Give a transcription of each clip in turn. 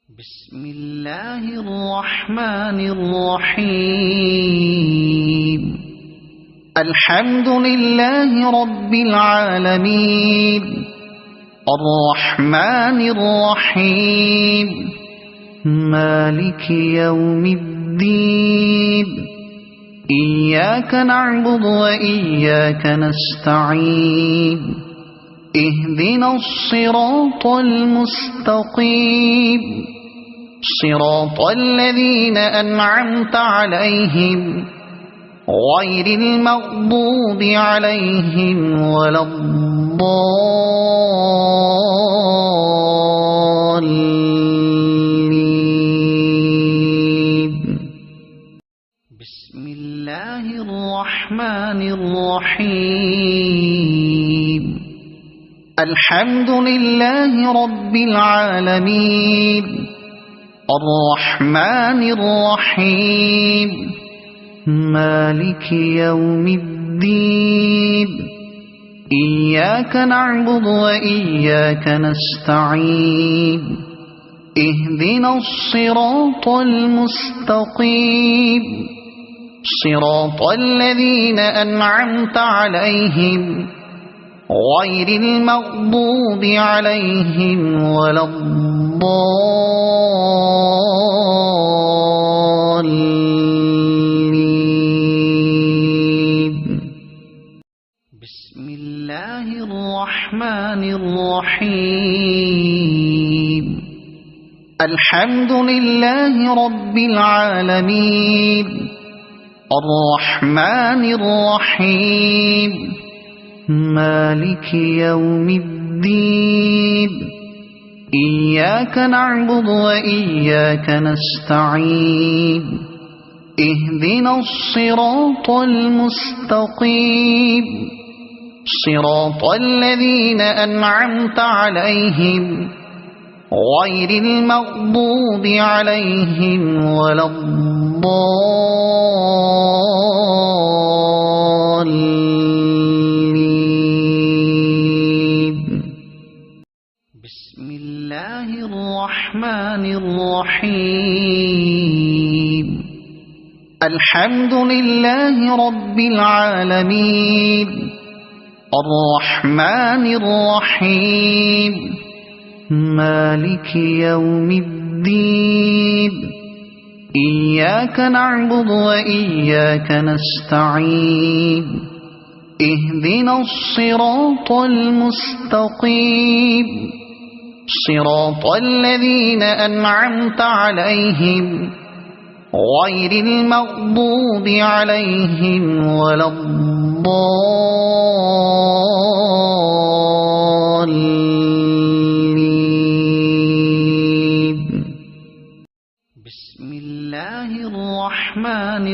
بسم الله الرحمن الرحيم. الحمد لله رب العالمين الرحمن الرحيم مالك يوم الدين. إياك نعبد وإياك نستعين. اهدنا الصراط المستقيم صراط الذين أنعمت عليهم غير المغضوب عليهم ولا الضالين. بسم الله الرحمن الرحيم. الحمد لله رب العالمين الرحمن الرحيم مالك يوم الدين. إياك نعبد وإياك نستعين. اهدنا الصراط المستقيم صراط الذين أنعمت عليهم غير المغضوب عليهم ولا الضالين. بسم الله الرحمن الرحيم. الحمد لله رب العالمين الرحمن الرحيم مالك يوم الدين. إياك نعبد وإياك نستعين. اهدنا الصراط المستقيم صراط الذين أنعمت عليهم غير المغضوب عليهم ولا الضالين. بسم الله الرحمن الرحيم. الحمد لله رب العالمين الرحمن الرحيم مالك يوم الدين. إياك نعبد وإياك نستعين. اهدنا الصراط المستقيم صراط الذين أنعمت عليهم غير المغضوب عليهم ولا الضالين. بسم الله الرحمن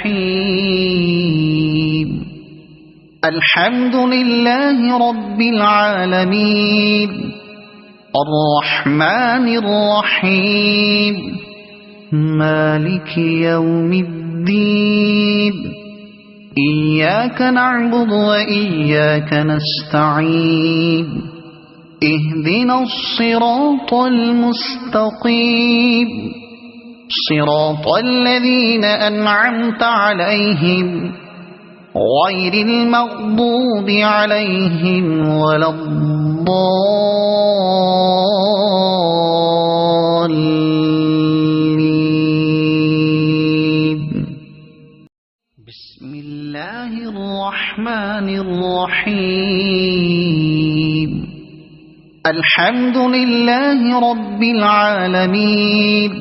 الرحيم. الحمد لله رب العالمين الرحمن الرحيم مالك يوم الدين. إياك نعبد وإياك نستعين. اهدنا الصراط المستقيم صراط الذين أنعمت عليهم غير المغضوب عليهم ولا الضالين. بسم الله الرحمن الرحيم. الحمد لله رب العالمين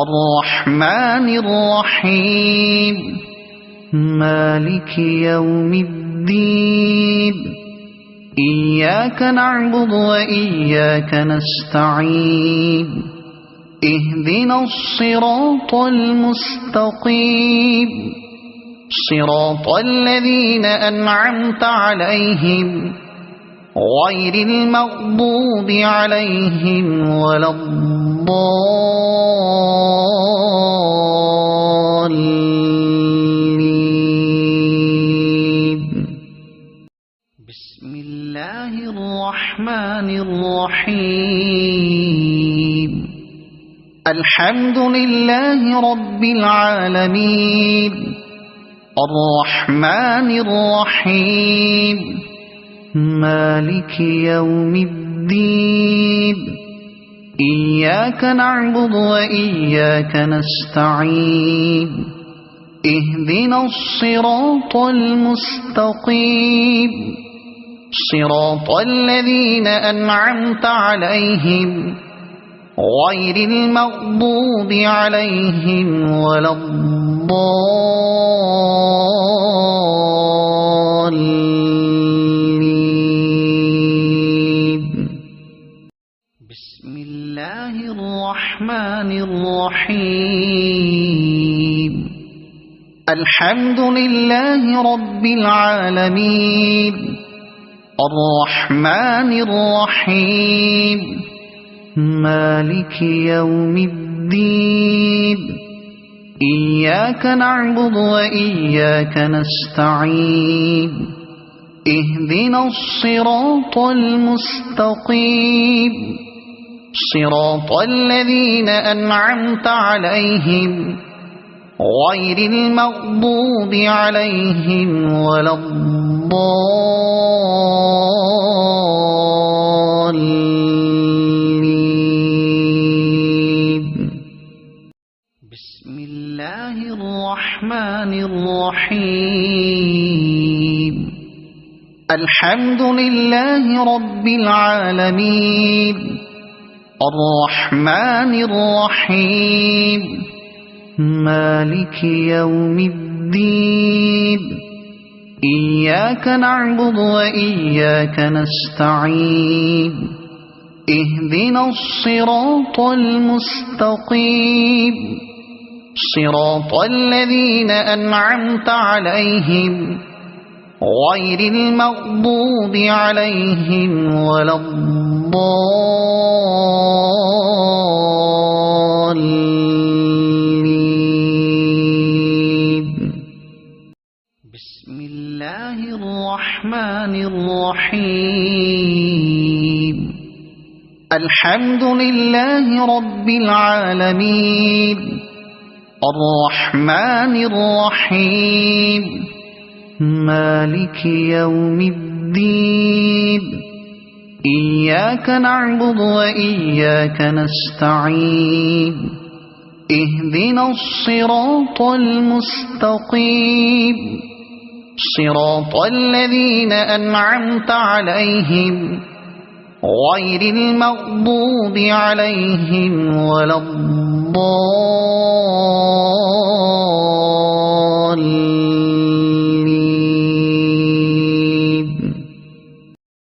الرحمن الرحيم مالك يوم الدين. إياك نعبد وإياك نستعين. اهدنا الصراط المستقيم صراط الذين أنعمت عليهم غير المغضوب عليهم ولا الضالين. بسم الله الرحمن الرحيم. الحمد لله رب العالمين الرحمن الرحيم مالك يوم الدين إياك نعبد وإياك نستعين اهدنا الصراط المستقيم صراط الذين أنعمت عليهم غير المغضوب عليهم ولا الضالين بسم الله الرحمن الرحيم الحمد لله رب العالمين الرحمن الرحيم مالك يوم الدين إياك نعبد وإياك نستعين اهدنا الصراط المستقيم صراط الذين أنعمت عليهم غير المغضوب عليهم ولا الضالين بسم الله الرحمن الرحيم الحمد لله رب العالمين الرحمن الرحيم مالك يوم الدين إياك نعبد وإياك نستعين اهدنا الصراط المستقيم صراط الذين أنعمت عليهم غير المغضوب عليهم ولا الضالين بسم الله الرحمن الرحيم الحمد لله رب العالمين الرحمن الرحيم مالك يوم الدين إياك نعبد وإياك نستعين اهدنا الصراط المستقيم صراط الذين أنعمت عليهم غير المغضوب عليهم ولا الضالين